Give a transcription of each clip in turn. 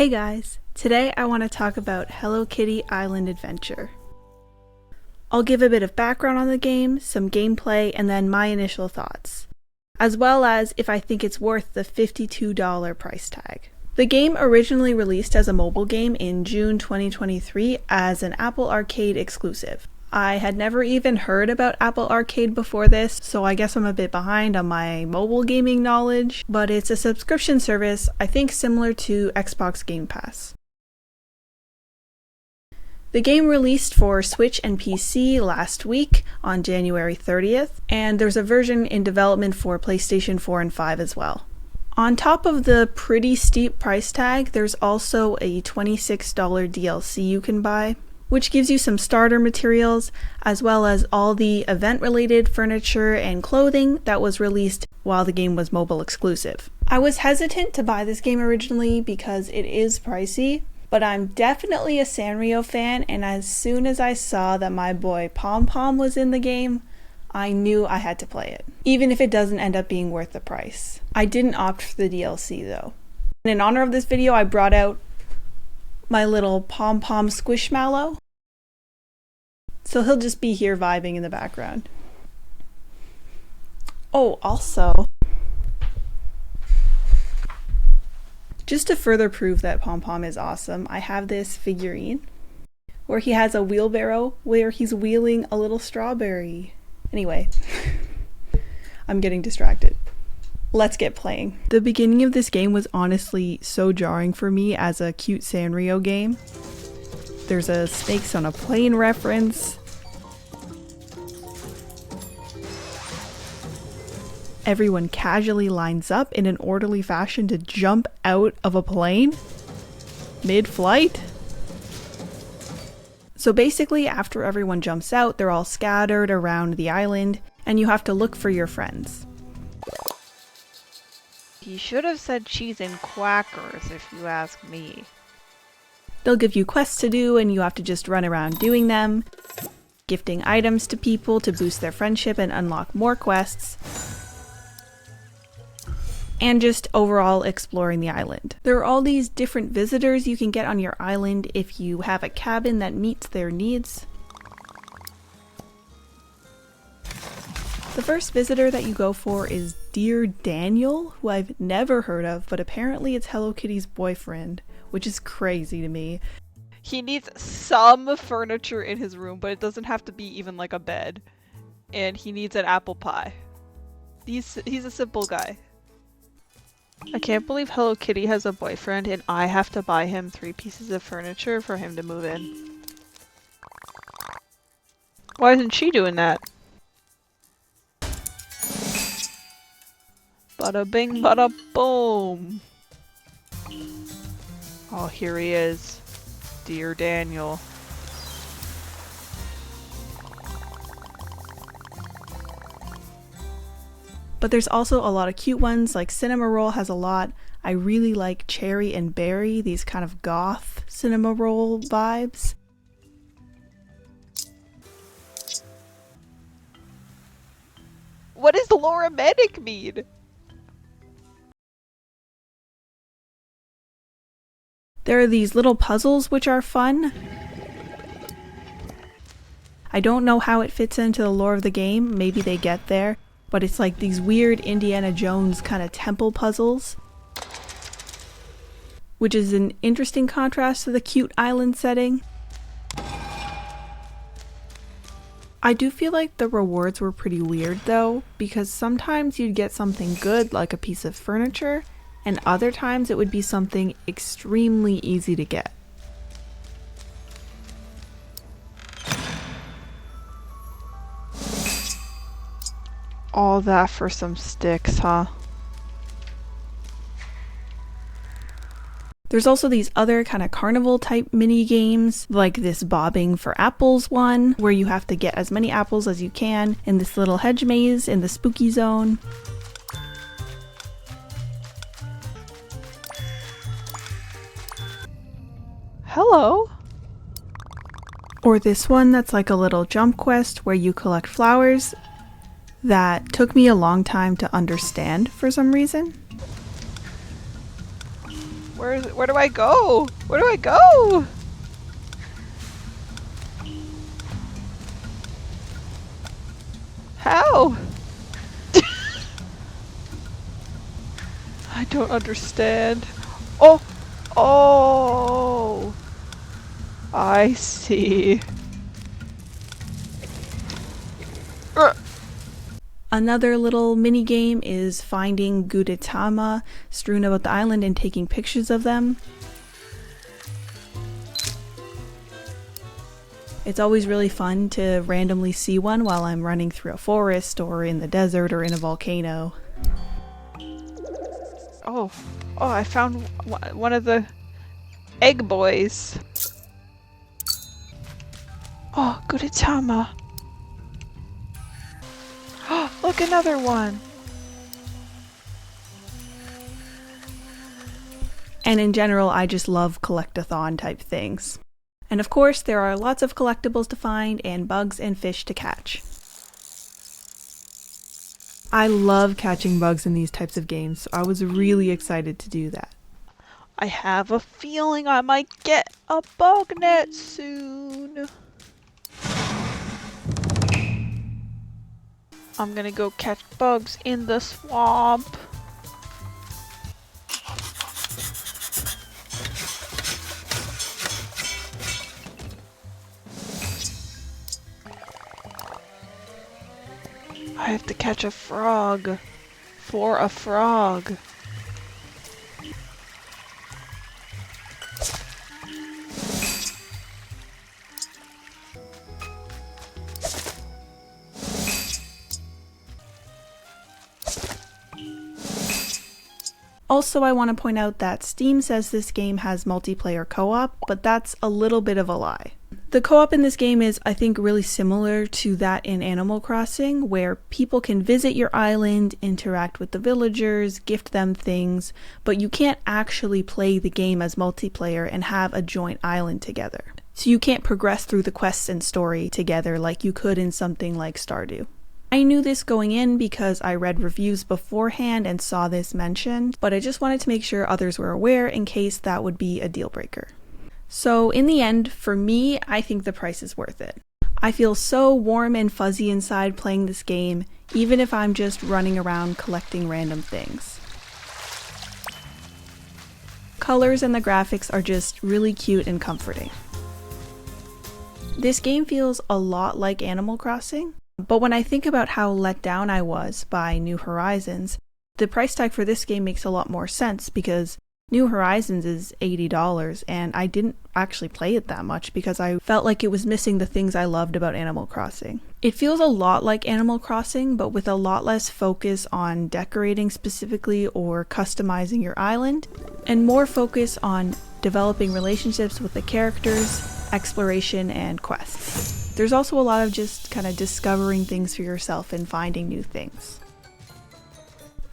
Hey guys, today I want to talk about Hello Kitty Island Adventure. I'll give a bit of background on the game, some gameplay, and then my initial thoughts, as well as if I think it's worth the $52 price tag. The game originally released as a mobile game in June 2023 as an Apple Arcade exclusive. I had never even heard about Apple Arcade before this, so I guess I'm a bit behind on my mobile gaming knowledge, but it's a subscription service, I think similar to Xbox Game Pass. The game released for Switch and PC last week on January 30th, and there's a version in development for PlayStation 4 and 5 as well. On top of the pretty steep price tag, there's also a $26 DLC you can buy, which gives you some starter materials, as well as all the event-related furniture and clothing that was released while the game was mobile exclusive. I was hesitant to buy this game originally because it is pricey, but I'm definitely a Sanrio fan, and as soon as I saw that my boy Pom Pom was in the game, I knew I had to play it, even if it doesn't end up being worth the price. I didn't opt for the DLC though. In honor of this video, I brought out my little Pom Pom Squishmallow, so he'll just be here vibing in the background. Oh, also, just to further prove that Pom Pom is awesome, I have this figurine where he has a wheelbarrow where he's wheeling a little strawberry. Anyway, I'm getting distracted. Let's get playing. The beginning of this game was honestly so jarring for me as a cute Sanrio game. There's a snakes on a plane reference. Everyone casually lines up in an orderly fashion to jump out of a plane mid-flight. So basically, after everyone jumps out, they're all scattered around the island, and you have to look for your friends. He should have said cheese and quackers, if you ask me. They'll give you quests to do, and you have to just run around doing them, gifting items to people to boost their friendship and unlock more quests, and just overall exploring the island. There are all these different visitors you can get on your island if you have a cabin that meets their needs. The first visitor that you go for is Dear Daniel, who I've never heard of, but apparently it's Hello Kitty's boyfriend, which is crazy to me. He needs some furniture in his room, but it doesn't have to be even like a bed. And he needs an apple pie. He's a simple guy. I can't believe Hello Kitty has a boyfriend and I have to buy him 3 pieces of furniture for him to move in. Why isn't she doing that? Bada bing, bada boom. Oh, here he is. Dear Daniel. But there's also a lot of cute ones, like Cinema Roll has a lot. I really like Cherry and Berry, these kind of goth Cinema Roll vibes. What does Laura Medic mean? There are these little puzzles which are fun. I don't know how it fits into the lore of the game, maybe they get there, but it's like these weird Indiana Jones kind of temple puzzles, which is an interesting contrast to the cute island setting. I do feel like the rewards were pretty weird though, because sometimes you'd get something good like a piece of furniture, and other times it would be something extremely easy to get. All that for some sticks, huh? There's also these other kind of carnival type mini games, like this bobbing for apples one, where you have to get as many apples as you can in this little hedge maze in the spooky zone. Hello? Or this one that's like a little jump quest where you collect flowers that took me a long time to understand for some reason. Where is it? Where do I go? Where do I go? How? I don't understand. Oh! Oh! I see. Another little mini game is finding Gudetama strewn about the island and taking pictures of them. It's always really fun to randomly see one while I'm running through a forest or in the desert or in a volcano. Oh, I found one of the egg boys. Oh, Gudetama. Oh, look, another one. And in general, I just love collect-a-thon type things. And of course, there are lots of collectibles to find and bugs and fish to catch. I love catching bugs in these types of games, so I was really excited to do that. I have a feeling I might get a bug net soon. I'm gonna go catch bugs in the swamp. I have to catch a frog for a frog. Also, I want to point out that Steam says this game has multiplayer co-op, but that's a little bit of a lie. The co-op in this game is, I think, really similar to that in Animal Crossing, where people can visit your island, interact with the villagers, gift them things, but you can't actually play the game as multiplayer and have a joint island together. So you can't progress through the quests and story together like you could in something like Stardew. I knew this going in because I read reviews beforehand and saw this mentioned, but I just wanted to make sure others were aware in case that would be a deal breaker. So in the end, for me, I think the price is worth it. I feel so warm and fuzzy inside playing this game, even if I'm just running around collecting random things. Colors and the graphics are just really cute and comforting. This game feels a lot like Animal Crossing, but when I think about how let down I was by New Horizons, the price tag for this game makes a lot more sense because New Horizons is $80 and I didn't actually play it that much because I felt like it was missing the things I loved about Animal Crossing. It feels a lot like Animal Crossing, but with a lot less focus on decorating specifically or customizing your island, and more focus on developing relationships with the characters, exploration, and quests. There's also a lot of just kind of discovering things for yourself and finding new things.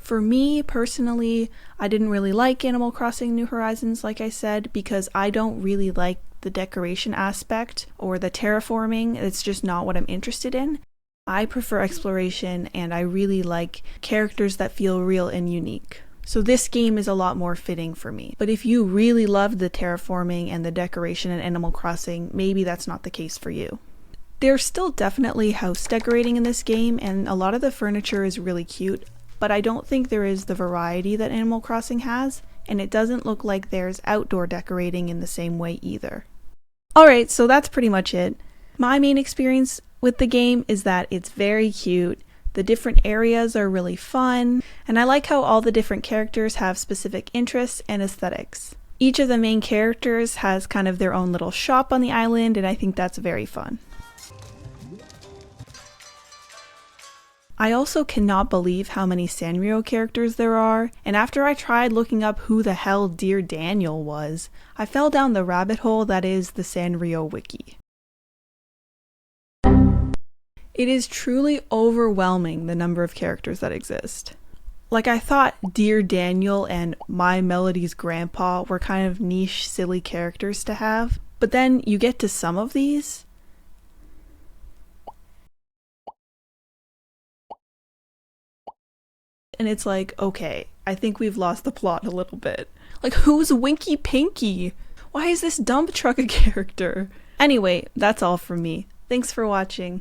For me, personally, I didn't really like Animal Crossing New Horizons, like I said, because I don't really like the decoration aspect or the terraforming. It's just not what I'm interested in. I prefer exploration and I really like characters that feel real and unique. So this game is a lot more fitting for me. But if you really love the terraforming and the decoration in Animal Crossing, maybe that's not the case for you. There's still definitely house decorating in this game, and a lot of the furniture is really cute, but I don't think there is the variety that Animal Crossing has, and it doesn't look like there's outdoor decorating in the same way either. Alright, so that's pretty much it. My main experience with the game is that it's very cute, the different areas are really fun, and I like how all the different characters have specific interests and aesthetics. Each of the main characters has kind of their own little shop on the island, and I think that's very fun. I also cannot believe how many Sanrio characters there are, and after I tried looking up who the hell Dear Daniel was, I fell down the rabbit hole that is the Sanrio wiki. It is truly overwhelming the number of characters that exist. Like, I thought Dear Daniel and My Melody's grandpa were kind of niche, silly characters to have, but then you get to some of these, and it's like, okay, I think we've lost the plot a little bit. Like, who's Winky Pinky? Why is this dump truck a character? Anyway, that's all from me. Thanks for watching.